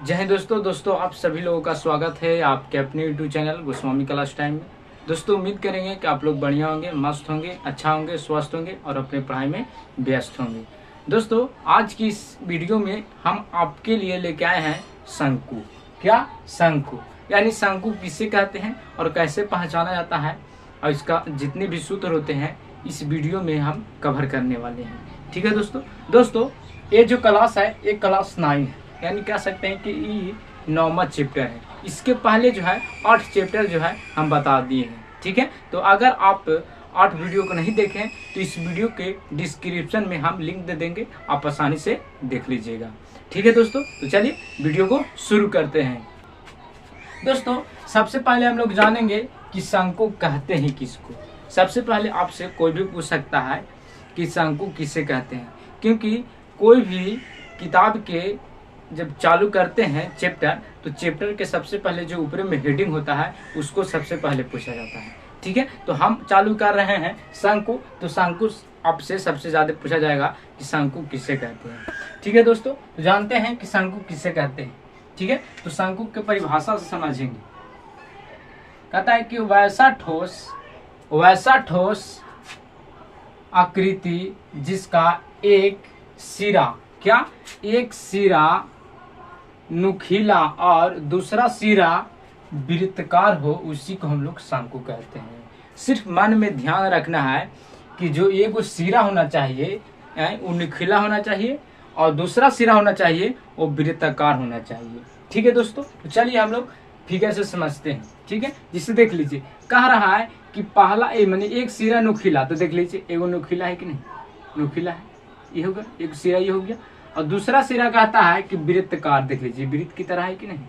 जय हिंद दोस्तों आप सभी लोगों का स्वागत है आपके अपने YouTube channel Goswami class time में। दोस्तों उम्मीद करेंगे कि आप लोग बढ़िया होंगे, मस्त होंगे, अच्छा होंगे, स्वस्थ होंगे और अपने पढ़ाई में व्यस्त होंगे। दोस्तों आज की इस वीडियो में हम आपके लिए लेके आए हैं शंकु। क्या? शंकु यानी शंकु किसे कहते हैं और कैसे पहचाना जाता है, और इसका जितने भी सूत्र होते हैं इस वीडियो में हम कवर करने वाले हैं। ठीक है दोस्तों ये जो क्लास है ये क्लास 9 है, यानी कह सकते हैं कि ये 9वां चैप्टर है। इसके पहले जो है 8 चैप्टर जो है हम बता दिए हैं। ठीक है, तो अगर आप 8 वीडियो को नहीं देखें तो इस वीडियो के डिस्क्रिप्शन में हम लिंक दे देंगे, आप आसानी से देख लीजिएगा। ठीक है दोस्तों, तो चलिए वीडियो को शुरू करते हैं। दोस्तों सबसे पहले हम लोग जानेंगे कि शंकु कहते हैं किसको। सबसे पहले आपसे कोई भी पूछ सकता है कि शंकु किसे कहते हैं, क्योंकि कोई भी किताब के जब चालू करते हैं चैप्टर तो चैप्टर के सबसे पहले जो ऊपर में हेडिंग होता है उसको सबसे पहले पूछा जाता है। ठीक है, तो हम चालू कर रहे हैं शंकु, तो शंकु आपसे सबसे ज्यादा पूछा जाएगा कि शंकु किसे कहते हैं। ठीक है दोस्तों, तो जानते हैं कि शंकु किसे कहते हैं। ठीक है, तो शंकु की परिभाषा से समझेंगे। कहता है कि वैसा ठोस आकृति जिसका एक सिरा नुकीला और दूसरा सिरा वृत्ताकार हो, उसी को हम लोग शंकु कहते हैं। सिर्फ मन में ध्यान रखना है कि जो एक सिरा होना चाहिए वो नुकीला होना चाहिए और दूसरा सिरा होना चाहिए वो वृत्ताकार होना चाहिए। ठीक है दोस्तों, तो चलिए हम लोग फिगर से समझते हैं। ठीक है, जिससे देख लीजिए कह रहा है कि पहला माने एक सिरा नुकीला, तो देख लीजिए एगो नुकीला है कि नहीं, नुकीला है, ये होगा एक सिरा, ये हो गया। और दूसरा सिरा कहता है कि वृत्ताकार, देख लीजिए वृत्त की तरह है कि नहीं,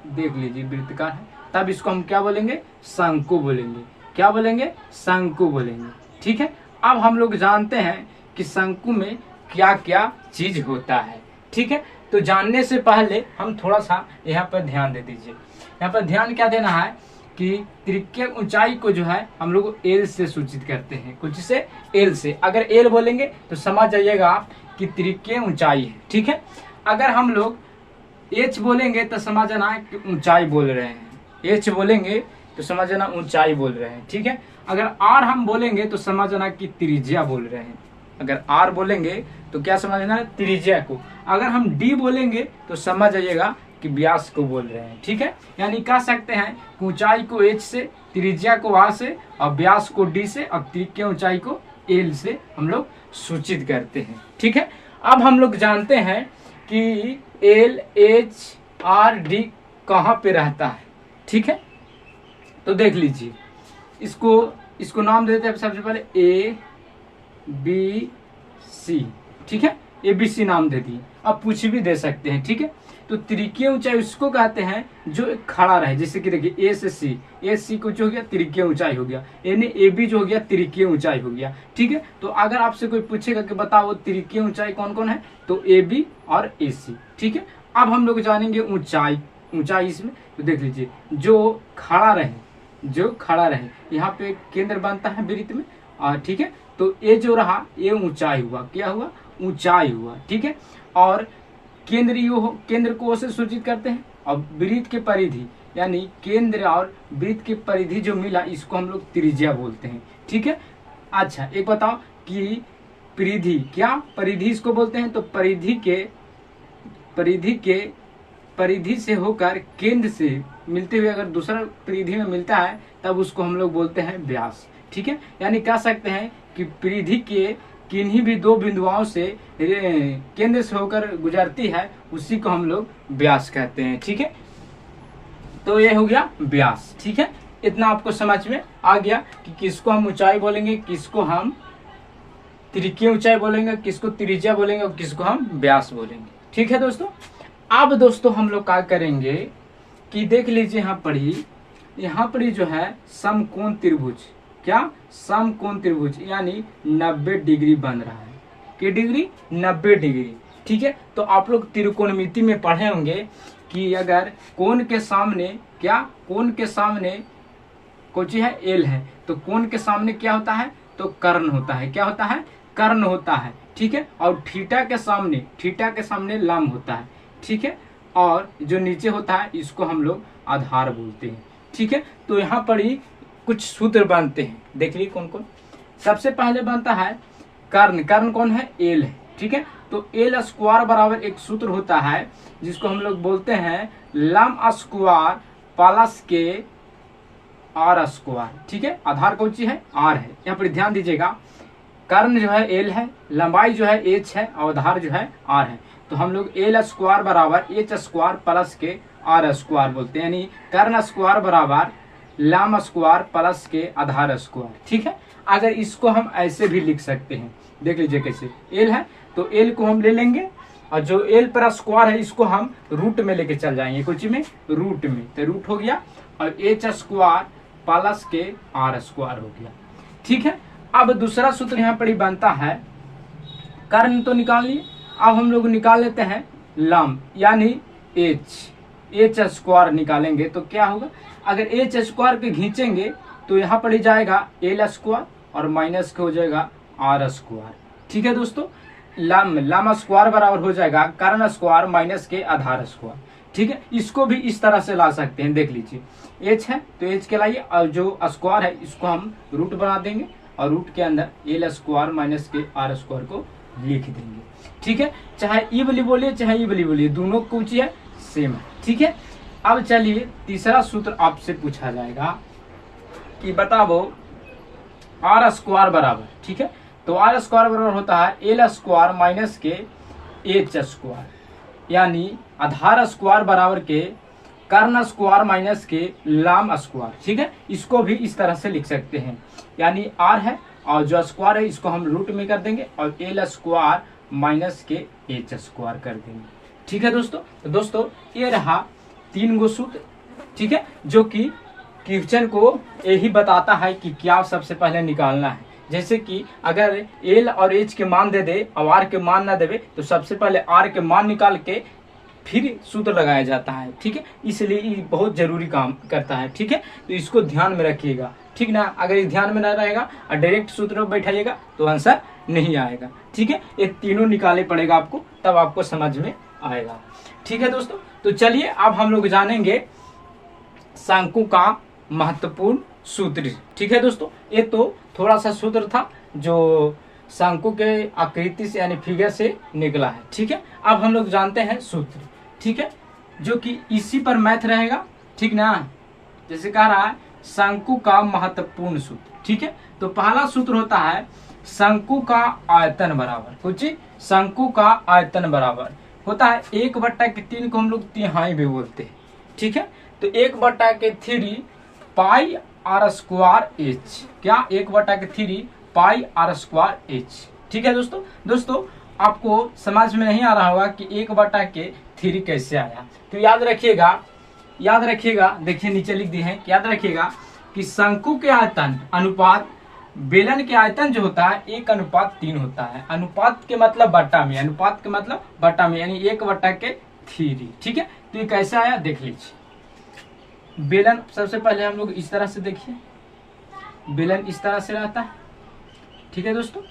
देख लीजिए वृत्ताकार है, तब इसको हम क्या बोलेंगे, शंकु बोलेंगे। क्या बोलेंगे? शंकु बोलेंगे। ठीक है, अब हम लोग जानते हैं कि शंकु में क्या क्या चीज होता है। ठीक है, तो जानने से पहले हम थोड़ा सा यहाँ पर ध्यान दे दीजिए। यहाँ पर ध्यान क्या देना है कि त्रिज्या ऊंचाई को जो है हम लोग एल से सूचित करते हैं, कुछ से एल से। अगर एल बोलेंगे तो समझ जाइएगा आप कि त्रिज्या ऊंचाई है। ठीक है, अगर हम लोग एच बोलेंगे तो समझ जाना है कि ऊंचाई बोल रहे हैं, एच बोलेंगे तो समझ जाना ऊंचाई बोल रहे हैं। ठीक है, अगर आर हम बोलेंगे तो समझ जाना कि त्रिज्या बोल रहे हैं। अगर आर बोलेंगे तो क्या समझना है, त्रिज्या को। अगर हम डी बोलेंगे तो समझ जाइएगा कि व्यास को बोल रहे हैं। ठीक है, यानी कह सकते हैं ऊंचाई को एच से, त्रिज्या को आर से और व्यास को डी से और त्रिज्या ऊंचाई को एल से हम लोग सूचित करते हैं। ठीक है, अब हम लोग जानते हैं कि एल एच आर डी कहाँ पे रहता है। ठीक है, तो देख लीजिए इसको नाम देते हैं सबसे पहले ए बी सी। ठीक है, ए बी सी नाम दे दिए, अब कुछ भी दे सकते हैं। ठीक है, तो त्रिज्या ऊंचाई उसको कहते हैं जो एक खड़ा रहे, जैसे कि देखिए ए से सी, ए सी को जो हो गया त्रिज्या ऊंचाई हो गया, यानी ए बी जो हो गया त्रिज्या ऊंचाई हो गया। ठीक है, तो अगर आपसे कोई पूछेगा कि बताओ त्रिज्या ऊंचाई कौन कौन है, तो ए बी और ए सी। ठीक है, अब हम लोग जानेंगे ऊंचाई इसमें, तो देख लीजिए जो खड़ा रहे यहाँ पे केंद्र बनता है वृत्त में। ठीक है, तो ये जो रहा ये ऊंचाई हुआ, क्या हुआ, ऊंचाई हुआ। ठीक है, और केंद्र को से सूचित करते हैं, और वृत्त के परिधि यानी केंद्र और वृत्त के परिधि जो मिला इसको हम लोग त्रिज्या बोलते हैं। ठीक है, अच्छा एक बताओ कि परिधि, क्या परिधि इसको बोलते हैं, तो परिधि से होकर केंद्र से मिलते हुए अगर दूसरा परिधि में मिलता है तब उसको हम लोग बोलते हैं व्यास। ठीक है, यानी कह सकते हैं कि परिधि के किन्हीं भी दो बिंदुओं से केंद्र से होकर गुजरती है उसी को हम लोग व्यास कहते हैं। ठीक है, तो ये हो गया व्यास। ठीक है, इतना आपको समझ में आ गया कि किसको हम ऊंचाई बोलेंगे, किसको हम त्रिज्या ऊंचाई बोलेंगे, किसको त्रिज्या बोलेंगे और किसको हम व्यास बोलेंगे। ठीक है दोस्तों, अब दोस्तों हम लोग क्या करेंगे कि देख लीजिए यहाँ पर जो है समकोण त्रिभुज, क्या समकोण त्रिभुज यानी 90 डिग्री बन रहा है। कि डिग्री 90 डिग्री। ठीक है, तो आप लोग त्रिकोणमिति में पढ़े होंगे कि अगर कोण के सामने कोई है एल है, तो कोण के सामने क्या होता है, तो कर्ण होता है। क्या होता है, कर्ण होता है। ठीक है, और थीटा के सामने लंब होता है। ठीक है, और जो नीचे होता है इसको हम लोग आधार बोलते हैं। ठीक है, तो यहाँ पर ही कुछ सूत्र बनते हैं, देख लीजिए कौन कौन। सबसे पहले बनता है कर्ण। कर्ण कौन है? एल है। ठीक है, तो एल स्क्वायर बराबर एक सूत्र होता है जिसको हम लोग बोलते हैं लम स्क्वायर प्लस के आर स्क्वायर। ठीक है, आधार कौन सी है? आर है। यहाँ पर ध्यान दीजिएगा, कर्ण जो है एल है, लंबाई जो है एच है और आधार जो है आर है। तो हम लोग एल स्क्वायर बराबर एच स्क्वायर प्लस के आर स्क्वायर बोलते हैं, यानी कर्ण स्क्वायर बराबर लम स्क्वायर प्लस के आधार स्क्वायर। ठीक है, अगर इसको हम ऐसे भी लिख सकते हैं, देख लीजिए कैसे। एल है तो एल को हम ले लेंगे और जो एल पर स्क्वायर है इसको हम रूट में लेके चल जाएंगे, कुछ में रूट में, तो रूट हो गया और एच स्क्वायर प्लस के आर स्क्वायर हो गया। ठीक है, अब दूसरा सूत्र यहाँ पर ही बनता है, कर्ण तो निकाल लिए, अब हम लोग निकाल लेते हैं लम यानी एच स्क्वायर निकालेंगे तो क्या होगा? अगर एच स्क्वायर के खींचेंगे तो यहाँ पर ही जाएगा एल स्क्वायर और माइनस के हो जाएगा आर स्क्वायर। ठीक है दोस्तों, लम स्क्वायर बराबर हो जाएगा कर्ण स्क्वायर माइनस के आधार स्क्वायर। ठीक है, इसको भी इस तरह से ला सकते हैं, देख लीजिए एच है तो एच के लाइए और जो स्क्वायर है इसको हम रूट बना देंगे और रूट के अंदर एल स्क्वायर माइनस के आर स्क्वायर को लिख देंगे। ठीक है, चाहे ई वाली बोलिए चाहे ई वाली बोलिए, दोनों कुछ है सेम है। ठीक है, अब चलिए तीसरा सूत्र आपसे पूछा जाएगा कि बताओ आर स्क्वायर बराबर। ठीक है, तो आर स्क्वायर बराबर होता है एल स्क्वायर माइनस के एच स्क्वायर, यानी आधार स्क्वायर बराबर के कर्ण स्क्वायर माइनस के लम स्क्वायर। ठीक है, इसको भी इस तरह से लिख सकते हैं, यानी आर है और जो स्क्वायर है इसको हम रूट में कर देंगे और एल स्क्वायर माइनस के एच स्क्वायर कर देंगे। ठीक है दोस्तों, तो दोस्तों ये रहा 3 गो सूत्र। ठीक है, जो कि क्वेश्चन को यही बताता है कि क्या सबसे पहले निकालना है। जैसे कि अगर एल और एच के मान दे दे और आर के मान ना देवे तो सबसे पहले आर के मान निकाल के फिर सूत्र लगाया जाता है। ठीक है, इसलिए ये बहुत जरूरी काम करता है। ठीक है, तो इसको ध्यान में रखिएगा, ठीक ना। अगर ये ध्यान में ना रहेगा और डायरेक्ट सूत्र में बैठाइएगा तो आंसर नहीं आएगा। ठीक है, ये तीनों निकाले पड़ेगा आपको, तब आपको समझ में आएगा। ठीक है दोस्तों, तो चलिए अब हम लोग जानेंगे शंकु का महत्वपूर्ण सूत्र। ठीक है दोस्तों, ये तो थोड़ा सा सूत्र था जो शंकु के आकृति से यानी फिगर से निकला है। ठीक है, अब हम लोग जानते हैं सूत्र। ठीक है, जो कि इसी पर मैथ रहेगा, ठीक ना। जैसे कह रहा है शंकु का महत्वपूर्ण सूत्र। ठीक है, तो पहला सूत्र होता है शंकु का आयतन बराबर, कुछ शंकु का आयतन बराबर होता है 1/3 को हम लोग तिहाई भी बोलते हैं। ठीक है, तो 1/3 पाई आर स्क्वायर एच, क्या 1/3 पाई आर स्क्वायर एच। ठीक है दोस्तों आपको समझ में नहीं आ रहा होगा कि 1/3 कैसे आया, तो याद रखिएगा, देखिए नीचे लिख दिए हैं, याद रखिएगा कि शंकु के आयतन अनुपात बेलन के आयतन जो होता है 1:3 होता है। अनुपात के मतलब बट्टा में, यानी 1/3। ठीक है, तो ये कैसे आया देख लीजिए। बेलन सबसे पहले हम लोग इस तरह से देखिए, बेलन इस तरह से रहता है। ठीक है दोस्तों,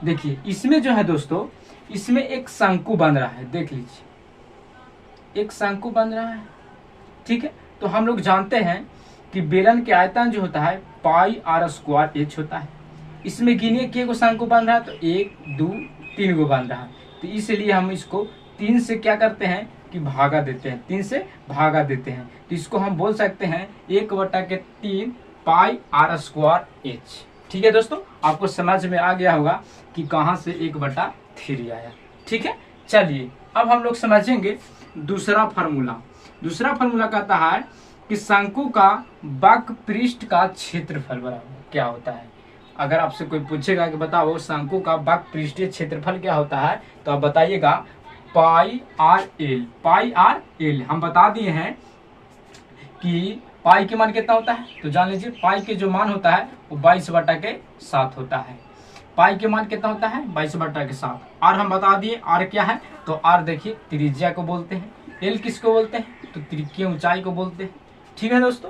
देखिए इसमें जो है दोस्तों, इसमें एक शंकु बन रहा है, देख लीजिए एक शंकु बन रहा है। ठीक है, तो हम लोग जानते हैं कि बेलन के आयतन जो होता है पाई आर स्क्वायर एच होता है। इसमें गिनिए के गो शंकु बन रहा है, तो 1 2 3 गो बन रहा है, तो इसलिए हम इसको 3 से क्या करते हैं कि भागा देते हैं, 3 से भागा देते हैं। तो इसको हम बोल सकते हैं 1/3 पाई आर स्क्वायर एच। ठीक है दोस्तों, आपको समझ में आ गया होगा कि कहाँ से 1/3 आया। ठीक है, चलिए अब हम लोग समझेंगे दूसरा फार्मूला कहता है कि शंकु का वक्र पृष्ठ का क्षेत्रफल बराबर क्या होता है। अगर आपसे कोई पूछेगा कि बताओ शंकु का वक्र पृष्ठीय क्षेत्रफल क्या होता है, तो आप बताइएगा पाई आर एल। हम बता दिए हैं कि पाई के मान कितना होता है, तो जान लीजिए पाई के जो मान होता है वो 22/7 होता है। पाई के मान कितना होता है 22/7। आर हम बता दिए, आर क्या है, तो आर देखिए त्रिज्या को बोलते हैं। एल किसको बोलते हैं, तो त्रिज्यीय ऊंचाई को बोलते हैं। ठीक है दोस्तों,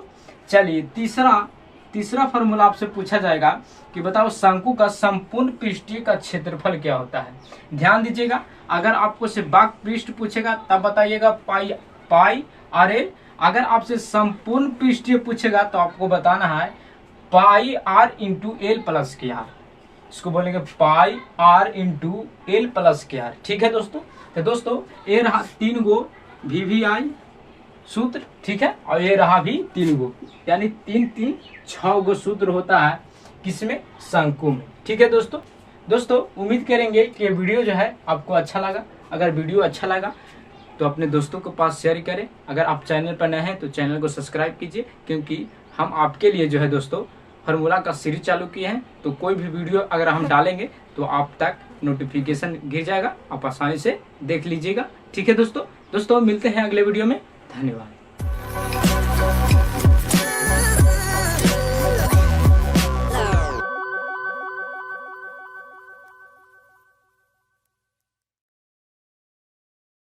चलिए तीसरा तीसरा फॉर्मूला आपसे पूछा जाएगा कि बताओ शंकु का संपूर्ण पृष्ठीय का क्षेत्रफल क्या होता है। ध्यान दीजिएगा, अगर आपको से बाक पृष्ठ पूछेगा तब बताइएगा पाई आर एल। अगर आपसे संपूर्ण पृष्ठीय पूछेगा तो आपको बताना है पाई आर इंटू एल प्लस के आर। इसको बोलेंगे पाई आर इंटू एल प्लस के आर। ठीक है दोस्तों। तो दोस्तों ये रहा 3 गो VVI सूत्र, ठीक है, और ये रहा भी 3 गो, यानी 3 6 गो सूत्र होता है किसमें, शंकु में। ठीक है दोस्तों उम्मीद करेंगे कि ये वीडियो जो है आपको अच्छा लगा। अगर वीडियो अच्छा लगा तो अपने दोस्तों के पास शेयर करें। अगर आप चैनल पर नए हैं तो चैनल को सब्सक्राइब कीजिए, क्योंकि हम आपके लिए जो है दोस्तों फार्मूला का सीरीज चालू किए हैं। तो कोई भी वीडियो अगर हम डालेंगे तो आप तक नोटिफिकेशन गिर जाएगा, आप आसानी से देख लीजिएगा। ठीक है दोस्तों मिलते हैं अगले वीडियो में। धन्यवाद।